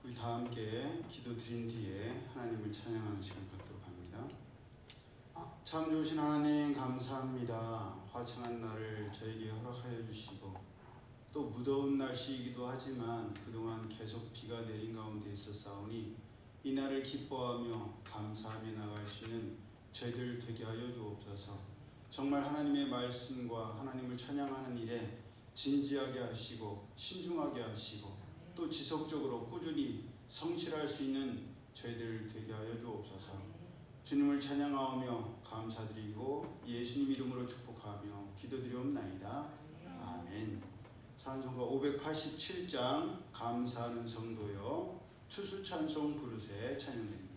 우리 다 함께 기도 드린 뒤에 하나님을 찬양하는 시간 갖도록 합니다. 참 좋으신 하나님 감사합니다. 화창한 날을 저에게 허락하여 주시고 또 무더운 날씨이기도 하지만 그동안 계속 비가 내린 가운데 있었사오니 이 날을 기뻐하며 감사하며 나갈 수 있는 저희들 되게 하여 주옵소서. 정말 하나님의 말씀과 하나님을 찬양하는 일에 진지하게 하시고 신중하게 하시고 또 지속적으로 꾸준히 성실할 수 있는 저희들 되게 하여 주옵소서. 주님을 찬양하며 감사드리고 예수님 이름으로 축복하며 기도드리옵나이다. 아멘. 찬송가 587장 감사하는 성도여 추수찬송 부르세 찬양드립니다.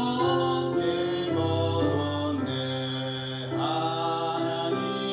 영영께 거뒀네 하나님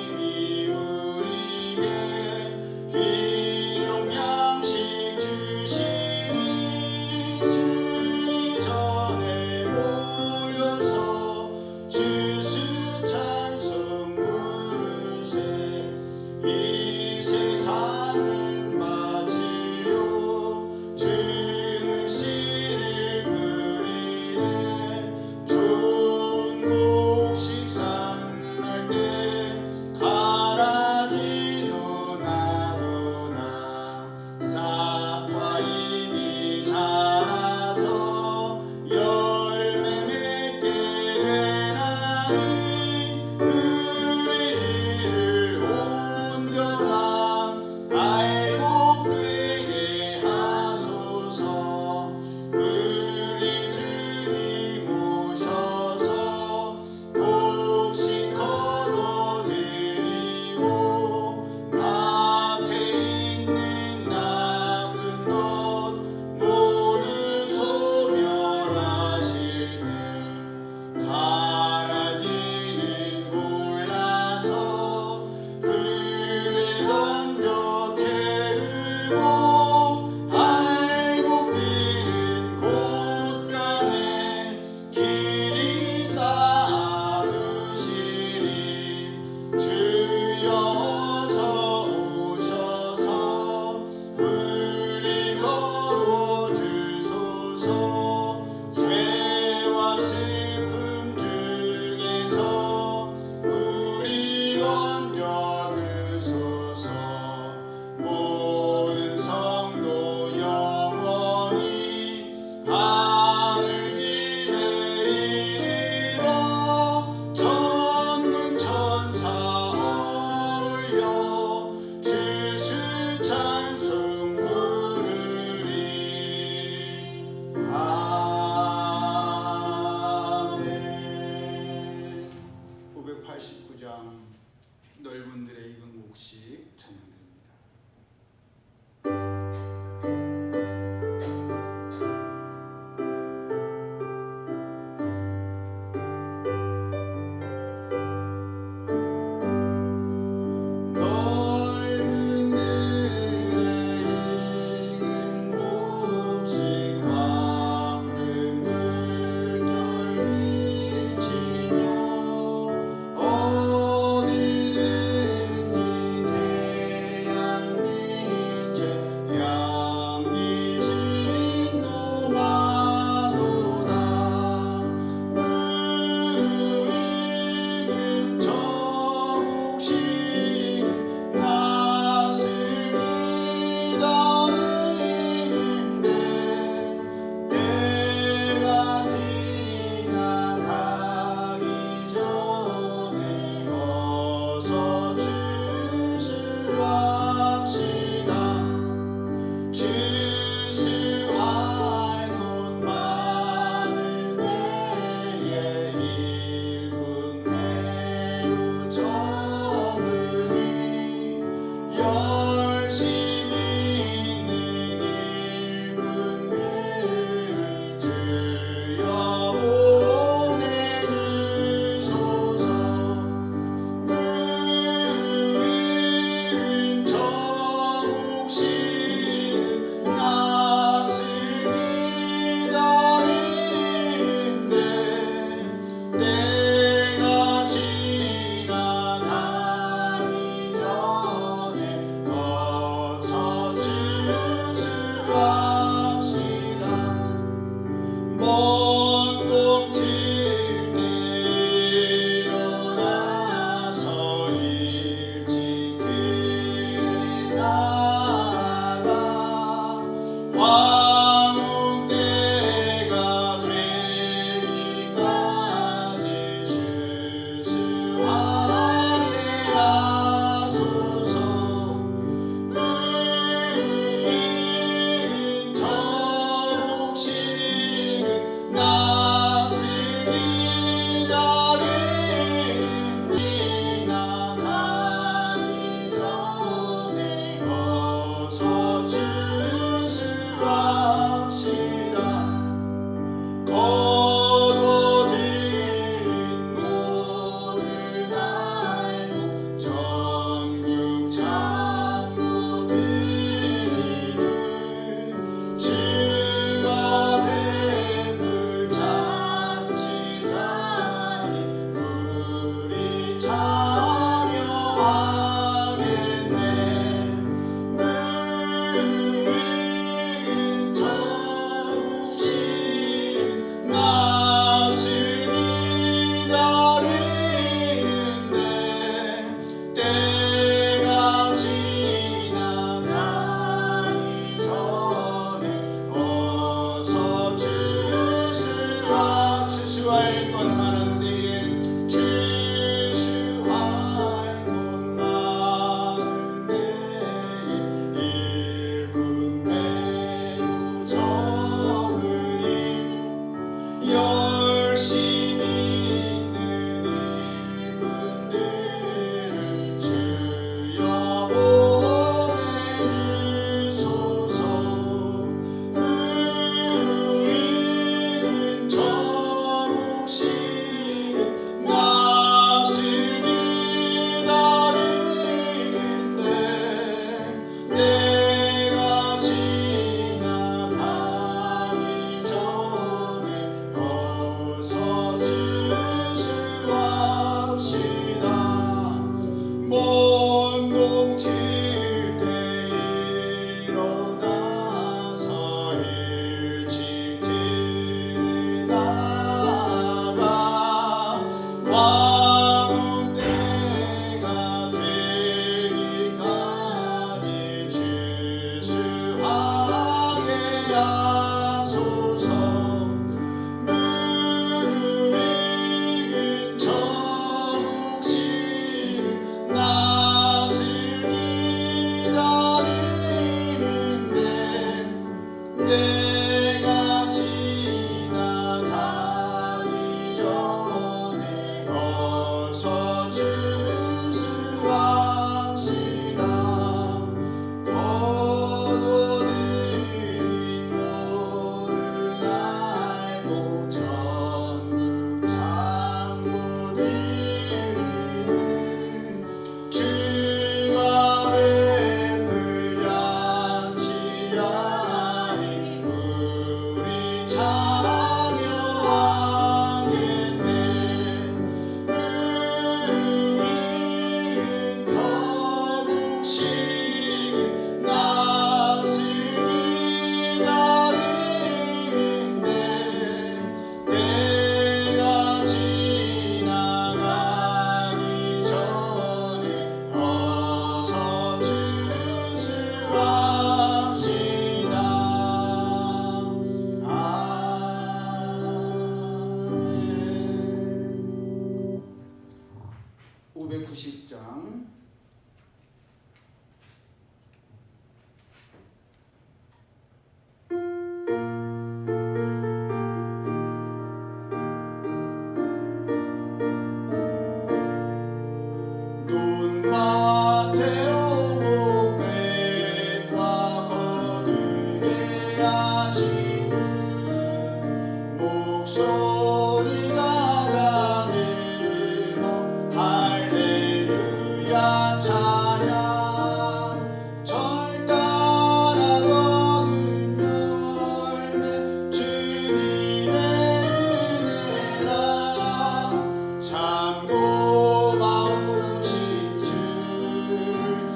590장 논밭에 오고 뱀과 거두게 하시는 목소리가 가득 할렐루야 찬양 절 따라 거둔 열매 주님의 은혜라 참 고마우신 주를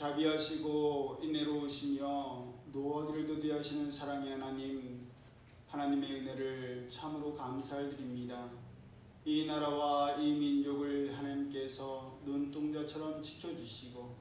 자비하시고 인애로우시며 노하기를 더디하시는 사랑의 하나님, 하나님의 은혜를 참으로 감사드립니다. 이 나라와 이 민족을 하나님께서 눈동자처럼 지켜주시고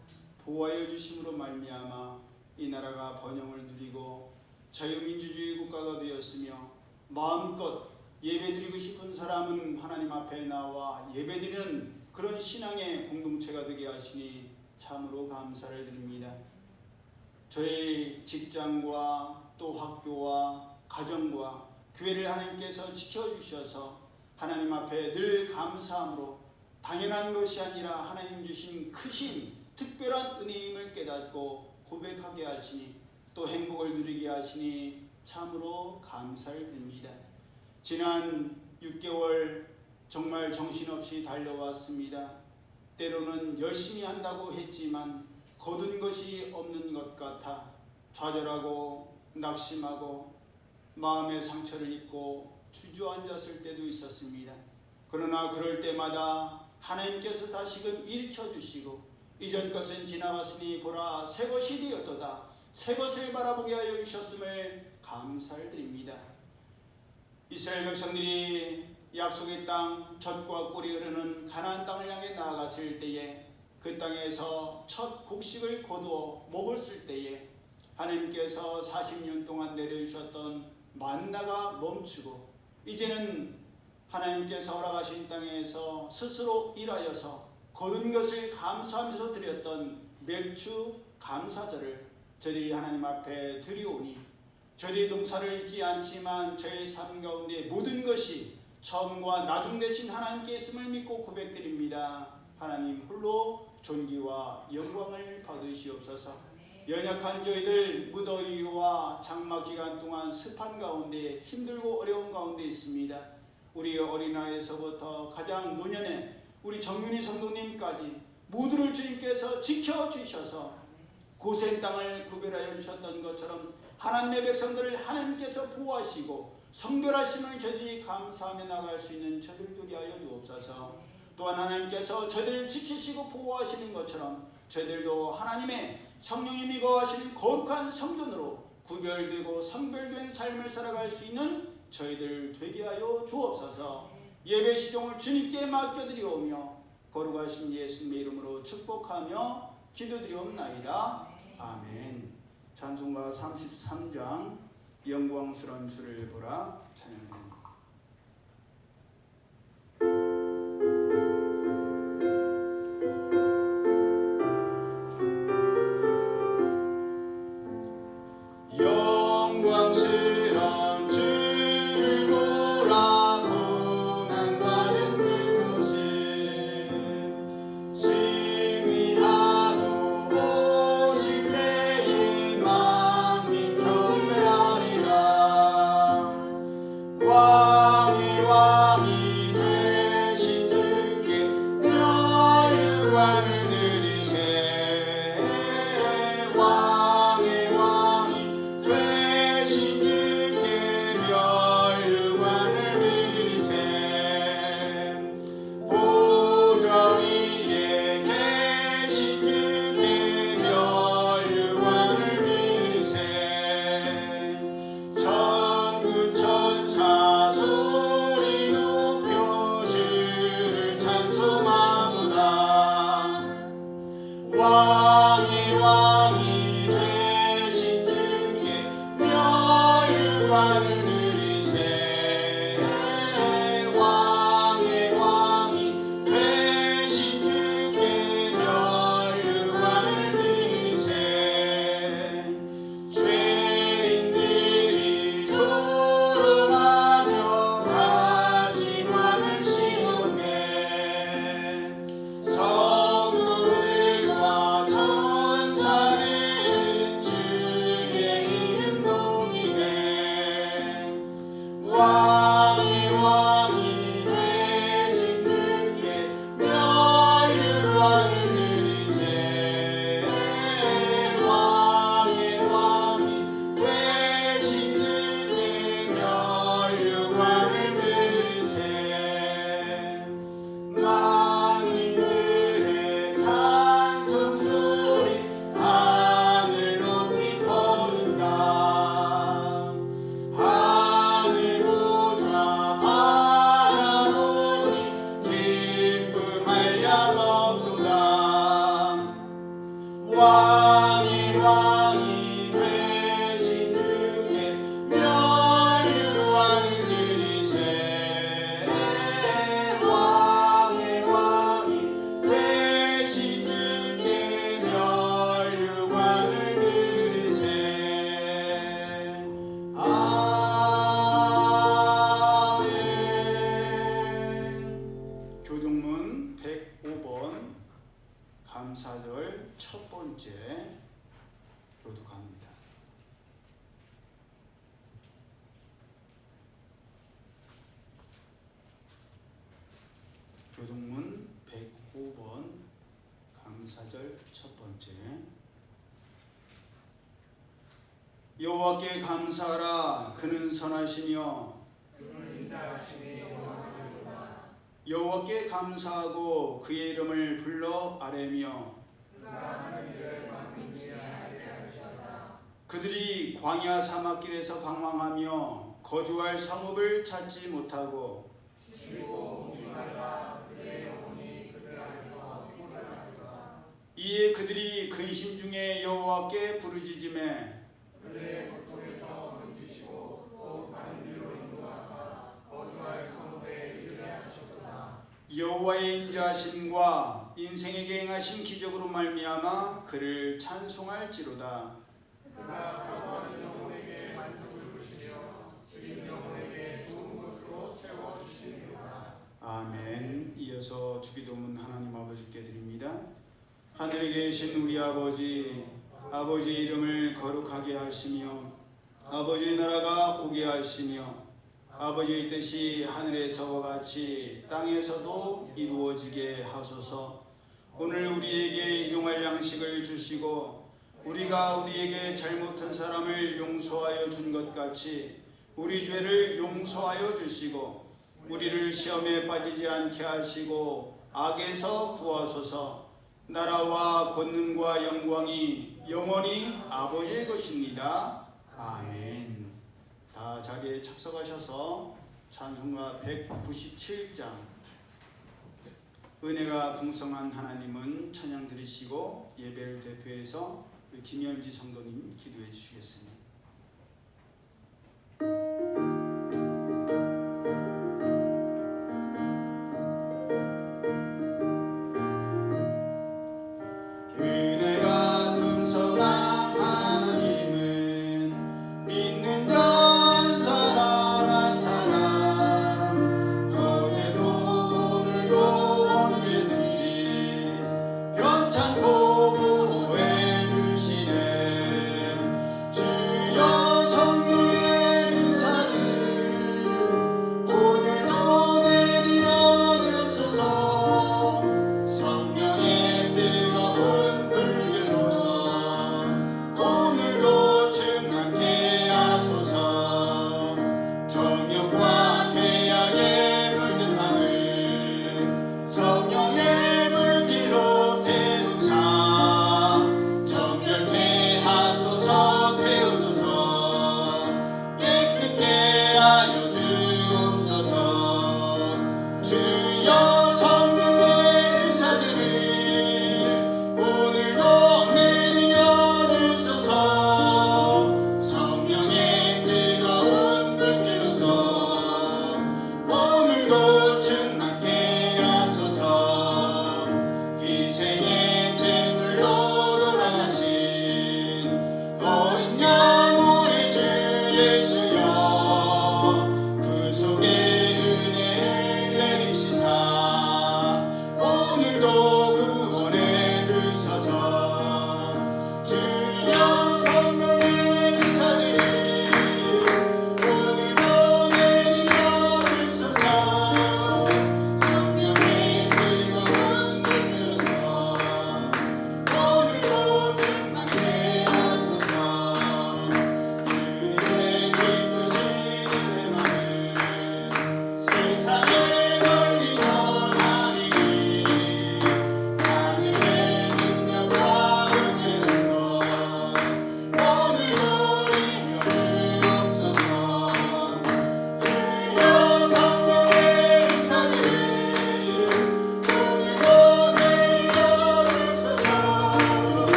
보호하여 주심으로 말미암아 이 나라가 번영을 누리고 자유민주주의 국가가 되었으며 마음껏 예배드리고 싶은 사람은 하나님 앞에 나와 예배드리는 그런 신앙의 공동체가 되게 하시니 참으로 감사를 드립니다. 저희 직장과 또 학교와 가정과 교회를 하나님께서 지켜주셔서 하나님 앞에 늘 감사함으로 당연한 것이 아니라 하나님 주신 크신 특별한 은혜임을 깨닫고 고백하게 하시니 또 행복을 누리게 하시니 참으로 감사를 드립니다. 지난 6개월 정말 정신없이 달려왔습니다. 때로는 열심히 한다고 했지만 거둔 것이 없는 것 같아 좌절하고 낙심하고 마음의 상처를 입고 주저앉았을 때도 있었습니다. 그러나 그럴 때마다 하나님께서 다시금 일으켜주시고 이전 것은 지나갔으니 보라 새 것이 되었도다. 새 것을 바라보게 하여 주셨음을 감사를 드립니다. 이스라엘 백성들이 약속의 땅 젖과 꿀이 흐르는 가나안 땅을 향해 나아갔을 때에 그 땅에서 첫 곡식을 거두어 먹었을 때에 하나님께서 40년 동안 내려주셨던 만나가 멈추고 이제는 하나님께서 허락하신 땅에서 스스로 일하여서 거둔 것을 감사하면서 드렸던 멸주 감사절을 저희 하나님 앞에 드리오니 저희 농사를 짓지 않지만 저희 삶 가운데 모든 것이 처음과 나중 되신 하나님께 있음을 믿고 고백드립니다. 하나님 홀로 존귀와 영광을 받으시옵소서. 연약한 저희들 무더위와 장마 기간 동안 습한 가운데 힘들고 어려운 가운데 있습니다. 우리 어린아이에서부터 가장 노년의 우리 정윤희 성도님까지 모두를 주님께서 지켜주셔서 고센 땅을 구별하여 주셨던 것처럼 하나님의 백성들을 하나님께서 보호하시고 성별하심을 저들이 감사하며 나갈 수 있는 저들 되게 하여 주옵소서. 또한 하나님께서 저들을 지키시고 보호하시는 것처럼 저들도 하나님의 성령님이 거하시는 거룩한 성전으로 구별되고 성별된 삶을 살아갈 수 있는 저희들 되게 하여 주옵소서. 예배 시종을 주님께 맡겨드리오며 거룩하신 예수님의 이름으로 축복하며 기도드리옵나이다. 아멘. 찬송가 33장 영광스러운 주를 보라 찬양합니다. 영광스러운 주를 보라 고난받은 그곳에 승리하고 오실 때에 만민 경배하리라. 왕의 왕이 되신 주께 멸류관을 드리세. 왕의 왕이 되신 주께 멸류관을 드리세. 만민들의 찬송 소리 하늘 높이 퍼진다. 하늘 보사 바라보니 기쁨하여 먹도다. 왕의 왕이 되신 주께 멸류관을 드리세. 왕의 왕이 되신 주께 멸류관을 드리세. 아멘. 교동문 105번 감사절 첫 번째 교독합니다. 교동문 105번 감사절 첫 번째. 여호와께 감사하라. 그는 선하시며 여호와께 감사하고 그의 이름을 불러 아뢰며 그들이 광야 사막길에서 방황하며 거주할 성읍을 찾지 못하고 이에 그들이 근심 중에 여호와께 부르짖으매 그들의 고통에서 그치시고 또 다른 길로 인도하사 거주할 성읍에 이르게 하셨도다. 여호와의 인자하심과 인생에게 행하신 기적으로 말미암아 그를 찬송할지로다. 그가 사모하는 영혼에게 만족을 주시며 주신 영혼에게 좋은 것으로 채워주시리로다. 아멘. 이어서 주기도문 하나님 아버지께 드립니다. 하늘에 계신 우리 아버지, 아버지의 이름을 거룩하게 하시며 아버지의 나라가 오게 하시며 아버지의 뜻이 하늘에서와 같이 땅에서도 이루어지게 하소서. 오늘 우리에게 일용할 양식을 주시고 우리가 우리에게 잘못한 사람을 용서하여 준 것 같이 우리 죄를 용서하여 주시고 우리를 시험에 빠지지 않게 하시고 악에서 구하소서. 나라와 권능과 영광이 영원히 아버지의 것입니다. 아멘. 다 자리에 착석하셔서 찬송가 197장 은혜가 풍성한 하나님은 찬양 드리시고 예배를 대표해서 김현지 성도님 기도해 주시겠습니다. 주여 성령의 은사를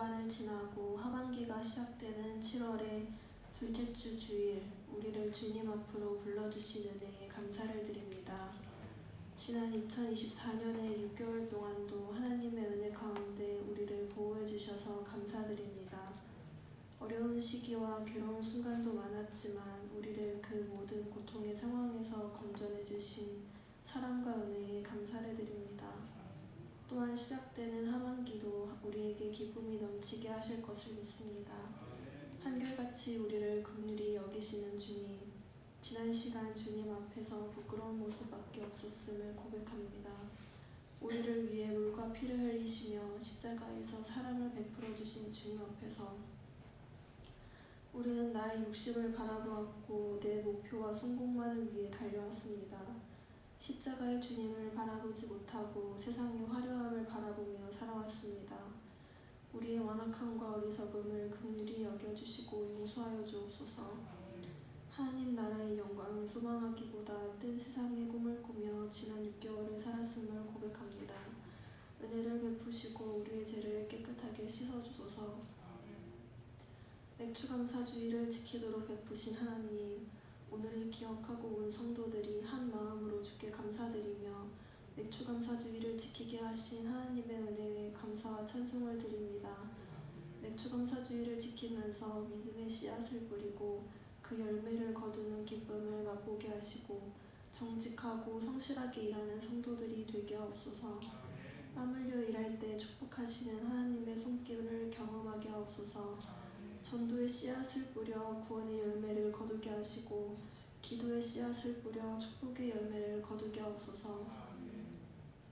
절반을 지나고 하반기가 시작되는 7월의 둘째 주 주일, 우리를 주님 앞으로 불러주신 은혜에 감사를 드립니다. 지난 2024년의 6개월 동안도 하나님의 은혜 가운데 우리를 보호해 주셔서 감사드립니다. 어려운 시기와 괴로운 순간도 많았지만 우리를 그 모든 고통의 상황에서 건져내 주신 사랑과 은혜에 감사를 드립니다. 또한 시작되는 하반기도 우리에게 기쁨이 넘치게 하실 것을 믿습니다. 한결같이 우리를 긍휼히 여기시는 주님, 지난 시간 주님 앞에서 부끄러운 모습밖에 없었음을 고백합니다. 우리를 위해 물과 피를 흘리시며 십자가에서 사랑을 베풀어 주신 주님 앞에서 우리는 나의 욕심을 바라보았고 내 목표와 성공만을 위해 달려왔습니다. 십자가의 주님을 바라보지 못하고 세상의 화려함을 바라보며 살아왔습니다. 우리의 완악함과 어리석음을 긍휼히 여겨주시고 용서하여 주옵소서. 하나님 나라의 영광을 소망하기보다 뜬 세상의 꿈을 꾸며 지난 6개월을 살았음을 고백합니다. 은혜를 베푸시고 우리의 죄를 깨끗하게 씻어주소서. 맥주감사주의를 지키도록 베푸신 하나님, 오늘을 기억하고 온 성도들이 한 마음으로 주께 감사드리며 맥주감사주의를 지키게 하신 하나님의 은혜에 감사와 찬송을 드립니다. 맥주감사주의를 지키면서 믿음의 씨앗을 뿌리고 그 열매를 거두는 기쁨을 맛보게 하시고 정직하고 성실하게 일하는 성도들이 되게 하옵소서. 땀 흘려 일할 때 축복하시는 하나님의 손길을 경험하게 하옵소서. 전도의 씨앗을 뿌려 구원의 열매를 거두게 하시고 기도의 씨앗을 뿌려 축복의 열매를 거두게 하옵소서.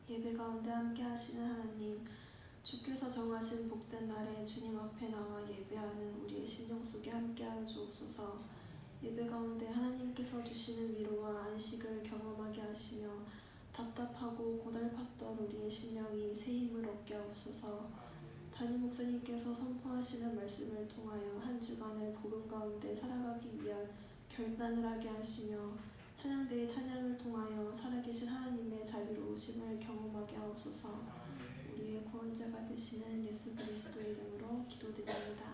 예배 가운데 함께 하시는 하나님, 주께서 정하신 복된 날에 주님 앞에 나와 예배하는 우리의 심령 속에 함께하여 주옵소서. 예배 가운데 하나님께서 주시는 위로와 안식을 경험하게 하시며 답답하고 고달팠던 우리의 심령이 새 힘을 얻게 하옵소서. 담임 목사님께서 선포하시는 말씀을 통하여 한 주간을 복음 가운데 살아가기 위한 결단을 하게 하시며 찬양대의 찬양을 통하여 살아계신 하나님의 자비로우심을 경험하게 하옵소서. 우리의 구원자가 되시는 예수 그리스도의 이름으로 기도드립니다.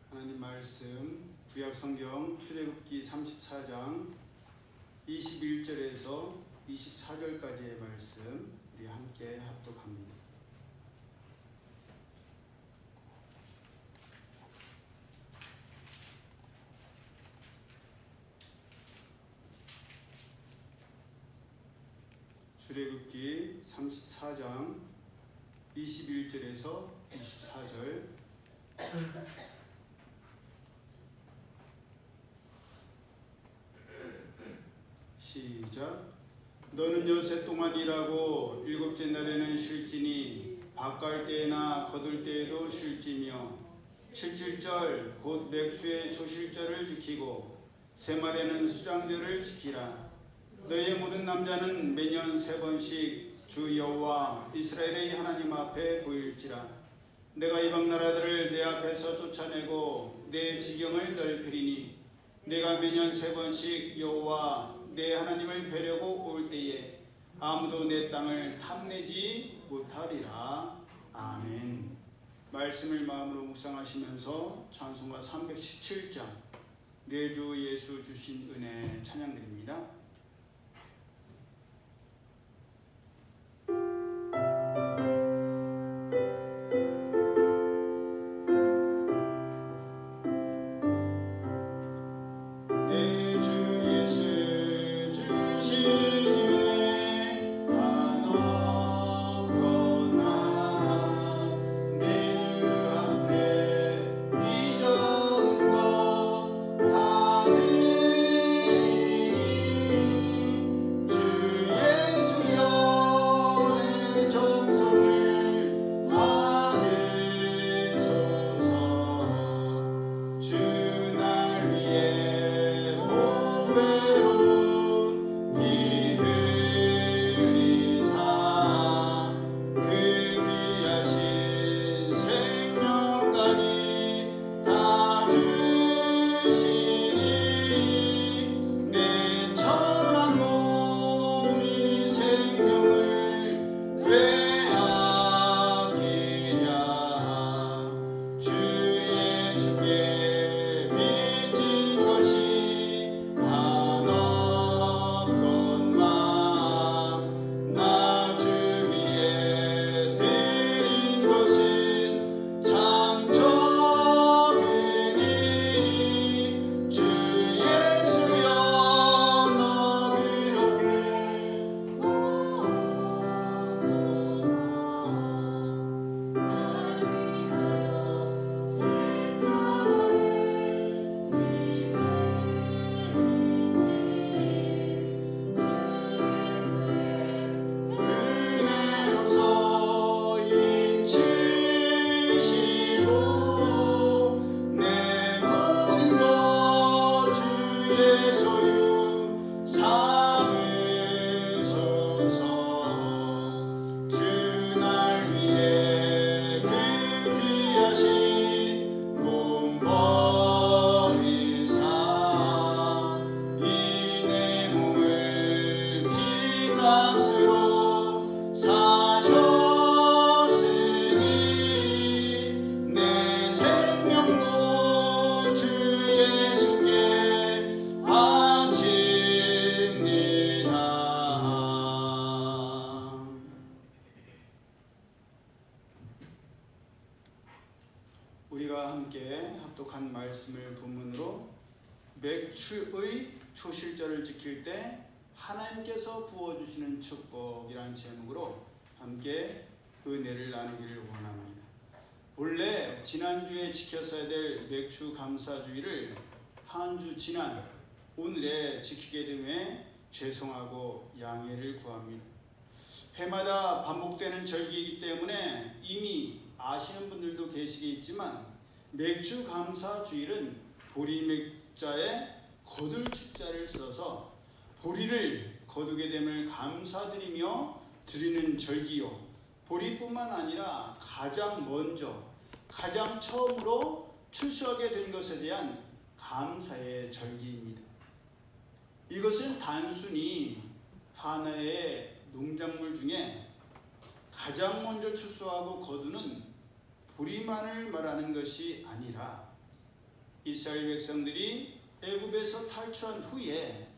하나님 말씀 구약성경 출애굽기 34장 21절에서 24절까지의 말씀 우리 함께 합독합니다. 출애굽기 34장 21절에서 24절 시작. 너는 여세 동안 일하고 일곱째 날에는 쉴지니 밭갈 때나 거둘 때에도 쉴지며 77절 곧 맥주의 조실절을 지키고 새말에는 수장절을 지키라. 너희의 모든 남자는 매년 3번씩 주 여호와 이스라엘의 하나님 앞에 보일지라. 내가 이방 나라들을 내 앞에서 쫓아내고 내 지경을 넓히리니 내가 매년 3번씩 여호와 내 하나님을 뵈려고 올 때에 아무도 내 땅을 탐내지 못하리라. 아멘. 말씀을 마음으로 묵상하시면서 찬송가 317장 내 주 예수 주신 은혜 찬양드립니다. 잊어둔 것 다 드리니 값으로 사셨으니 내 생명도 주 예수께 바칩니다. 우리가 함께 합독한 말씀을 본문으로 맥주의 초실절을 지킬 때 하나님께서 부어주시는 축복이라는 제목으로 함께 은혜를 나누기를 원합니다. 본래 지난주에 지켰어야 될 맥주 감사주의를 한 주 지난 오늘에 지키게 됨에 죄송하고 양해를 구합니다. 해마다 반복되는 절기이기 때문에 이미 아시는 분들도 계시겠지만 맥주 감사주일은 보리맥자에 거둘 축자를 써서 보리를 거두게 됨을 감사드리며 드리는 절기요, 보리뿐만 아니라 가장 먼저 가장 처음으로 출수하게 된 것에 대한 감사의 절기입니다. 이것은 단순히 하나의 농작물 중에 가장 먼저 출수하고 거두는 보리만을 말하는 것이 아니라 이스라엘 백성들이 애굽에서 탈출한 후에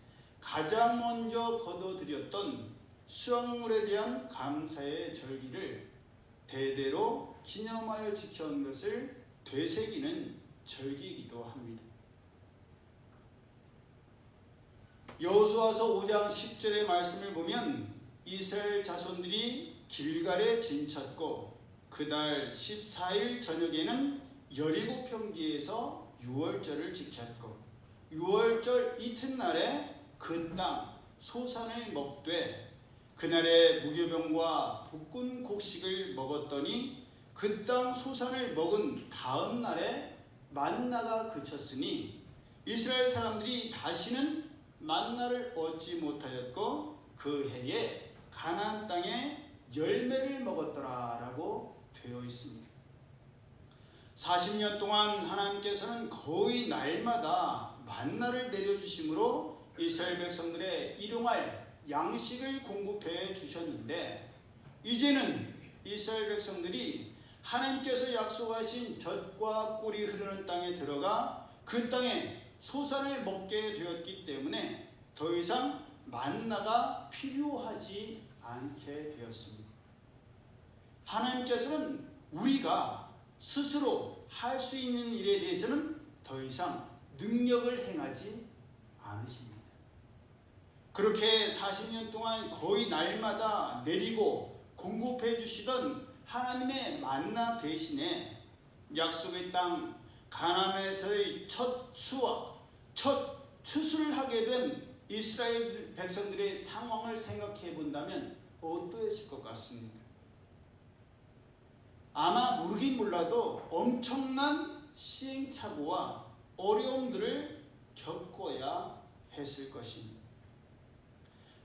가장 먼저 거둬들였던 수확물에 대한 감사의 절기를 대대로 기념하여 지켜온 것을 되새기는 절기이기도 합니다. 여호수아서 5장 10절의 말씀을 보면 이스라엘 자손들이 길갈에 진쳤고 그달 14일 저녁에는 여리고 평지에서 유월절을 지켰고 유월절 이튿날에 그 땅 소산을 먹되 그날에 무교병과 볶은 곡식을 먹었더니 그 땅 소산을 먹은 다음 날에 만나가 그쳤으니 이스라엘 사람들이 다시는 만나를 얻지 못하였고 그 해에 가나안 땅에 열매를 먹었더라 라고 되어 있습니다. 40년 동안 하나님께서는 거의 날마다 만나를 내려주심으로 이스라엘 백성들의 일용할 양식을 공급해 주셨는데 이제는 이스라엘 백성들이 하나님께서 약속하신 젖과 꿀이 흐르는 땅에 들어가 그 땅에 소산을 먹게 되었기 때문에 더 이상 만나가 필요하지 않게 되었습니다. 하나님께서는 우리가 스스로 할 수 있는 일에 대해서는 더 이상 능력을 행하지 않으십니다. 그렇게 40년 동안 거의 날마다 내리고 공급해 주시던 하나님의 만나 대신에 약속의 땅 가나안에서의 첫 수확, 첫 추수를 하게 된 이스라엘 백성들의 상황을 생각해 본다면 어떠했을 것 같습니까? 아마 모르긴 몰라도 엄청난 시행착오와 어려움들을 겪어야 했을 것입니다.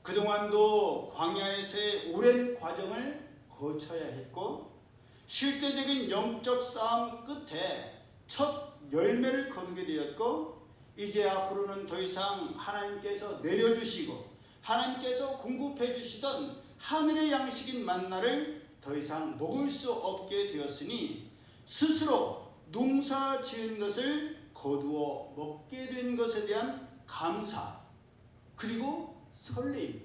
그동안도 광야에서의 오랜 과정을 거쳐야 했고 실제적인 영적 싸움 끝에 첫 열매를 거두게 되었고 이제 앞으로는 더 이상 하나님께서 내려주시고 하나님께서 공급해 주시던 하늘의 양식인 만나를 더 이상 먹을 수 없게 되었으니 스스로 농사 지은 것을 거두어 먹게 된 것에 대한 감사 그리고 설레임,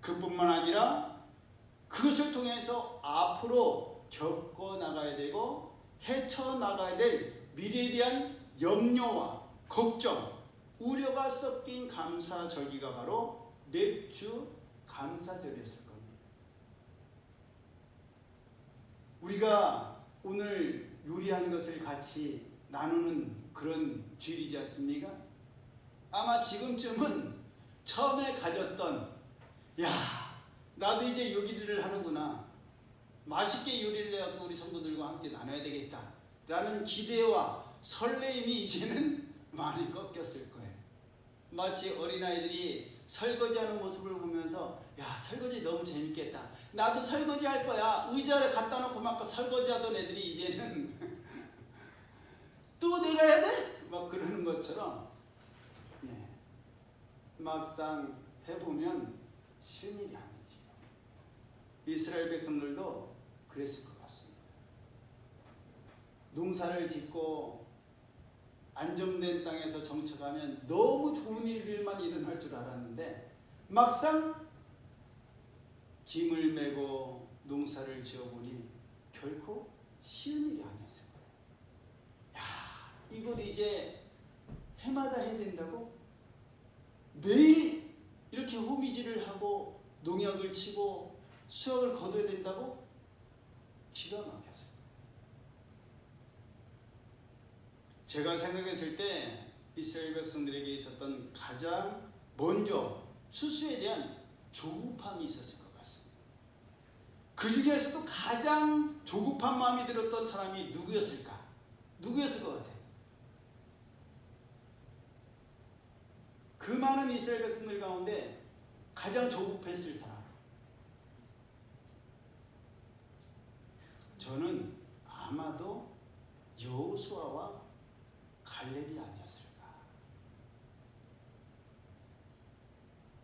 그뿐만 아니라 그것을 통해서 앞으로 겪어나가야 되고 헤쳐나가야 될 미래에 대한 염려와 걱정, 우려가 섞인 감사절기가 바로 맥주 감사절이었을 겁니다. 우리가 오늘 요리한 것을 같이 나누는 그런 주일이지 않습니까? 아마 지금쯤은 처음에 가졌던 야 나도 이제 요리를 하는구나, 맛있게 요리를 해갖고 우리 성도들과 함께 나눠야 되겠다 라는 기대와 설레임이 이제는 많이 꺾였을 거예요. 마치 어린아이들이 설거지하는 모습을 보면서 야 설거지 너무 재밌겠다, 나도 설거지 할 거야, 의자를 갖다 놓고 막 설거지하던 애들이 이제는 또 내가 해야 돼? 막 그러는 것처럼 막상 해보면 쉬운 일이 아니지. 이스라엘 백성들도 그랬을 것 같습니다. 농사를 짓고 안정된 땅에서 정착하면 너무 좋은 일들만 일어날 줄 알았는데 막상 김을 메고 농사를 지어보니 결코 쉬운 일이 아니었을 거예요. 야, 이걸 이제 해마다 해야 된다고? 매일 이렇게 호미질을 하고 농약을 치고 수확을 거둬야 된다고? 기가 막혔어요. 제가 생각했을 때 이스라엘 백성들에게 있었던 가장 먼저 추수에 대한 조급함이 있었을 것 같습니다. 그 중에서도 가장 조급한 마음이 들었던 사람이 누구였을까? 누구였을 것 같아요? 그 많은 이스라엘 백성들 가운데 가장 조급했을 사람. 저는 아마도 여호수아와 갈렙이 아니었을까.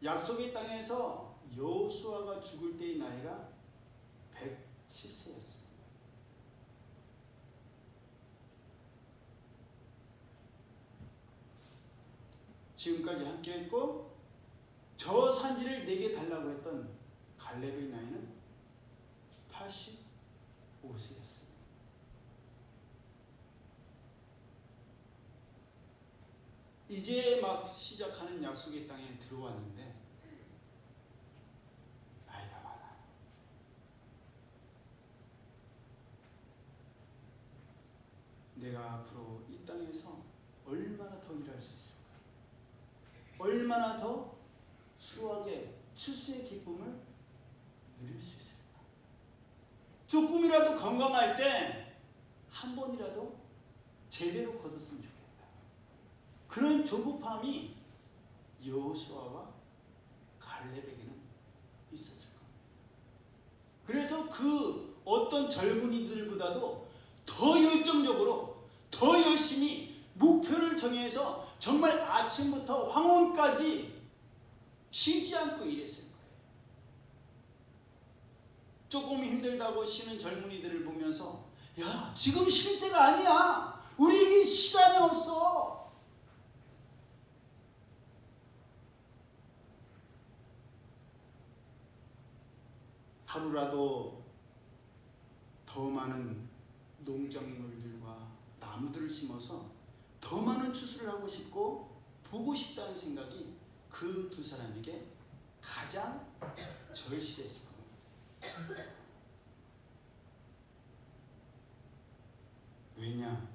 약속의 땅에서 여호수아가 죽을 때의 나이가 110세였습니다. 지금까지 함께했고 저 산지를 내게 달라고 했던 갈렙의 나이는 85세였습니다. 이제 막 시작하는 약속의 땅에 들어왔는데 나이가 많아요. 내가 앞으로 이 땅에서 얼마나 더 일할 수 있을까? 얼마나 더 수확의 추수의 기쁨을 누릴 수 있을까? 조금이라도 건강할 때 한 번이라도 제대로 거뒀으면 좋겠다. 그런 조급함이 여호수아와 갈렙에게는 있었을 겁니다. 그래서 그 어떤 젊은이들보다도 더 열정적으로 더 열심히 목표를 정해서 정말 아침부터 황혼까지 쉬지 않고 일했을 거예요. 조금 힘들다고 쉬는 젊은이들을 보면서 야, 지금 쉴 때가 아니야. 우리에게 시간이 없어. 하루라도 더 많은 농작물들과 나무들을 심어서 더 많은 추수를 하고 싶고 보고 싶다는 생각이 그 두 사람에게 가장 절실했을 겁니다. 왜냐?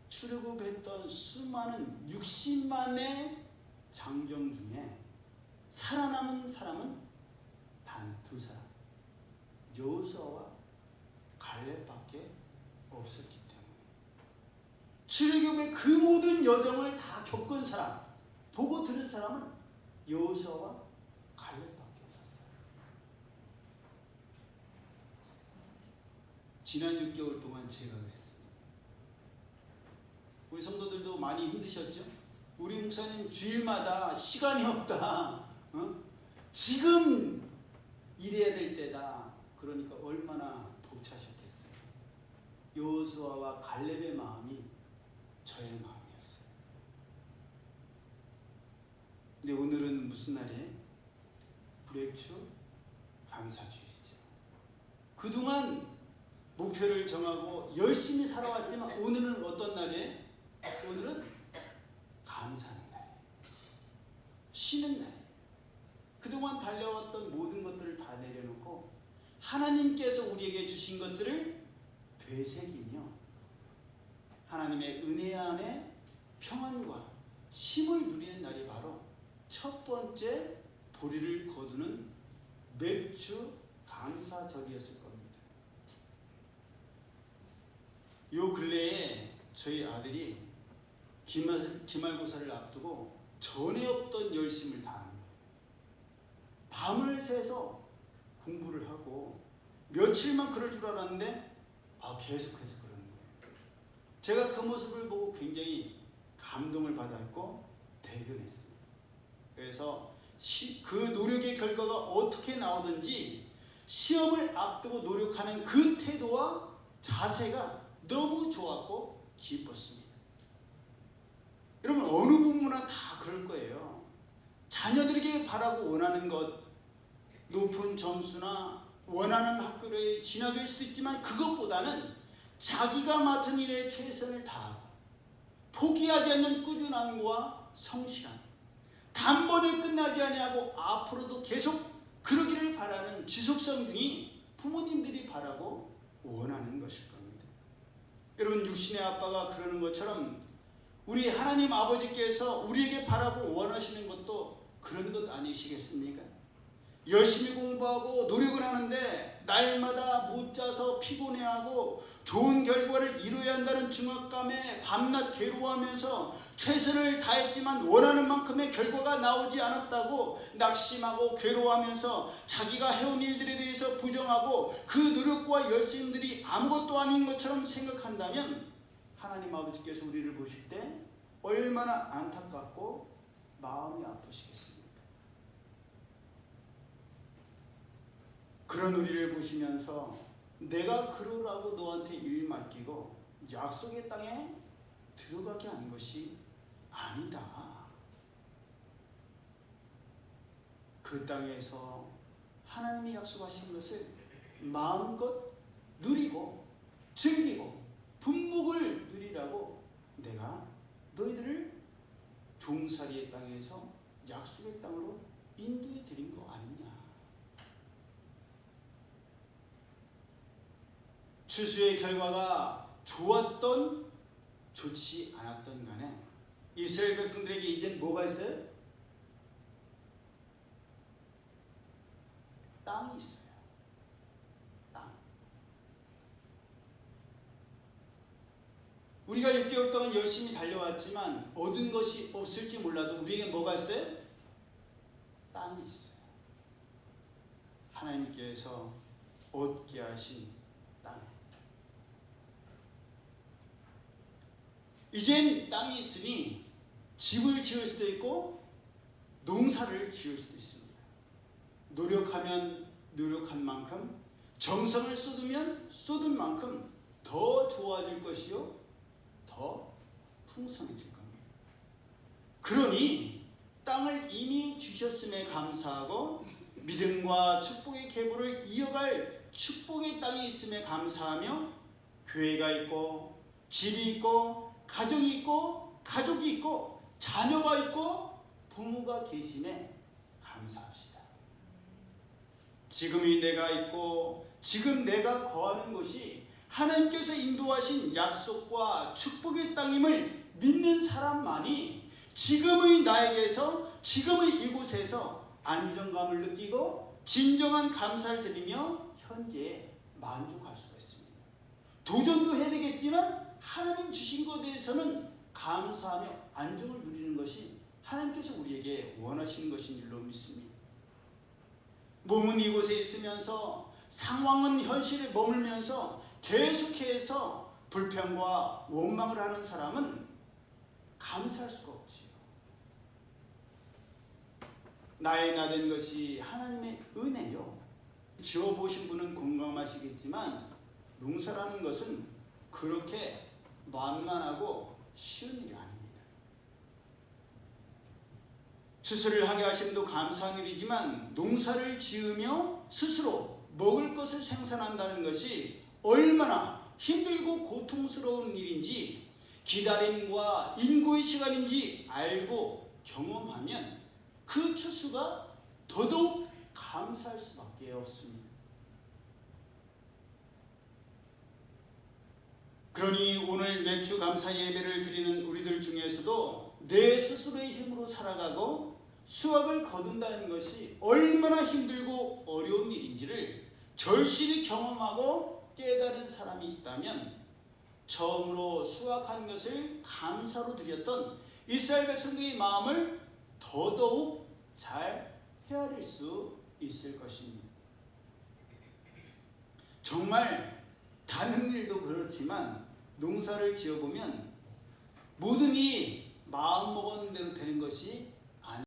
출애굽했던 수많은 60만의 장정 중에 살아남은 사람은 단 두 사람, 여호수아와 갈렙밖에 없었기 때문에 출애굽의 그 모든 여정을 다 겪은 사람, 보고 들은 사람은 여호수아와 갈렙밖에 없었어요. 지난 6개월 동안 제가 그랬습니다. 우리 성도들도 많이 힘드셨죠? 우리 목사님 주일마다 시간이 없다. 지금 일해야 될 때다. 그러니까 얼마나 벅차셨겠어요. 여호수아와 갈렙의 마음이 저의 마음이었어요. 근데 오늘은 무슨 날이에요? 불액추 감사주일이죠. 그동안 목표를 정하고 열심히 살아왔지만 오늘은 어떤 날이에요? 오늘은 감사하는 날이에요. 쉬는 날이에요. 그동안 달려왔던 모든 것들을 다 내려놓고 하나님께서 우리에게 주신 것들을 되새기며 하나님의 은혜 안에 평안과 쉼을 누리는 날이 바로 첫 번째 보리를 거두는 맥주 감사절이었을 겁니다. 요 근래에 저희 아들이 기말고사를 앞두고 전에 없던 열심을 다하는 거예요. 밤을 새서 공부를 하고 며칠만 그럴 줄 알았는데 계속해서 그러는 거예요. 제가 그 모습을 보고 굉장히 감동을 받았고 대견했습니다. 그래서 그 노력의 결과가 어떻게 나오든지 시험을 앞두고 노력하는 그 태도와 자세가 너무 좋았고 기뻤습니다. 여러분 어느 부모나 다 그럴 거예요. 자녀들에게 바라고 원하는 것, 높은 점수나 원하는 학교에 진학할 수도 있지만 그것보다는 자기가 맡은 일에 최선을 다하고 포기하지 않는 꾸준함과 성실함, 단번에 끝나지 아니하고 앞으로도 계속 그러기를 바라는 지속성 등이 부모님들이 바라고 원하는 것일 겁니다. 여러분 육신의 아빠가 그러는 것처럼 우리 하나님 아버지께서 우리에게 바라고 원하시는 것도 그런 것 아니시겠습니까? 열심히 공부하고 노력을 하는데 날마다 못 자서 피곤해하고 좋은 결과를 이루어야 한다는 중압감에 밤낮 괴로워하면서 최선을 다했지만 원하는 만큼의 결과가 나오지 않았다고 낙심하고 괴로워하면서 자기가 해온 일들에 대해서 부정하고 그 노력과 열심들이 아무것도 아닌 것처럼 생각한다면 하나님 아버지께서 우리를 보실 때 얼마나 안타깝고 마음이 아프시겠습니까? 그런 우리를 보시면서 내가 그러라고 너한테 일 맡기고 약속의 땅에 들어가게 한 것이 아니다. 그 땅에서 하나님이 약속하신 것을 마음껏 누리고 즐기고 분복을 누리라고 내가 너희들을 종살이의 땅에서 약속의 땅으로 인도해 드린 거 아니냐. 추수의 결과가 좋았던 좋지 않았던 간에 이스라엘 백성들에게 이젠 뭐가 있어요? 땅이 있어요. 땅. 우리가 6개월 동안 열심히 달려왔지만 얻은 것이 없을지 몰라도 우리에게 뭐가 있어요? 땅이 있어요. 하나님께서 얻게 하신 땅. 이젠 땅이 있으니 집을 지을 수도 있고 농사를 지을 수도 있습니다. 노력하면 노력한 만큼, 정성을 쏟으면 쏟은 만큼 더 좋아질 것이요 더 풍성해질 겁니다. 그러니 땅을 이미 주셨음에 감사하고 믿음과 축복의 계보를 이어갈 축복의 땅이 있음에 감사하며 교회가 있고 집이 있고 가정이 있고 가족이 있고 자녀가 있고 부모가 계심에 감사합시다. 지금이 내가 있고 지금 내가 거하는 곳이 하나님께서 인도하신 약속과 축복의 땅임을 믿는 사람만이 지금의 나에게서 지금의 이곳에서 안정감을 느끼고 진정한 감사를 드리며 현재에 만족할 수가 있습니다. 도전도 해야 되겠지만 하나님 주신 것에 대해서는 감사하며 안정을 누리는 것이 하나님께서 우리에게 원하시는 것인 줄로 믿습니다. 몸은 이곳에 있으면서 상황은 현실에 머물면서 계속해서 불평과 원망을 하는 사람은 감사할 수가 없지요. 나의 나된 것이 하나님의 은혜요. 지어보신 분은 공감하시겠지만 농사라는 것은 그렇게 만만하고 쉬운 일이 아닙니다. 추수를 하게 하심도 감사한 일이지만 농사를 지으며 스스로 먹을 것을 생산한다는 것이 얼마나 힘들고 고통스러운 일인지 기다림과 인고의 시간인지 알고 경험하면 그 추수가 더더욱 감사할 수밖에 없습니다. 그러니 오늘 매주 감사 예배를 드리는 우리들 중에서도 내 스스로의 힘으로 살아가고 수확을 거둔다는 것이 얼마나 힘들고 어려운 일인지를 절실히 경험하고 깨달은 사람이 있다면 처음으로 수확한 것을 감사로 드렸던 이스라엘 백성들의 마음을 더더욱 잘 헤아릴 수 있을 것입니다. 정말 다른 일도 그렇지만 농사를 지어보면 모든 일이 마음먹은 대로 되는 것이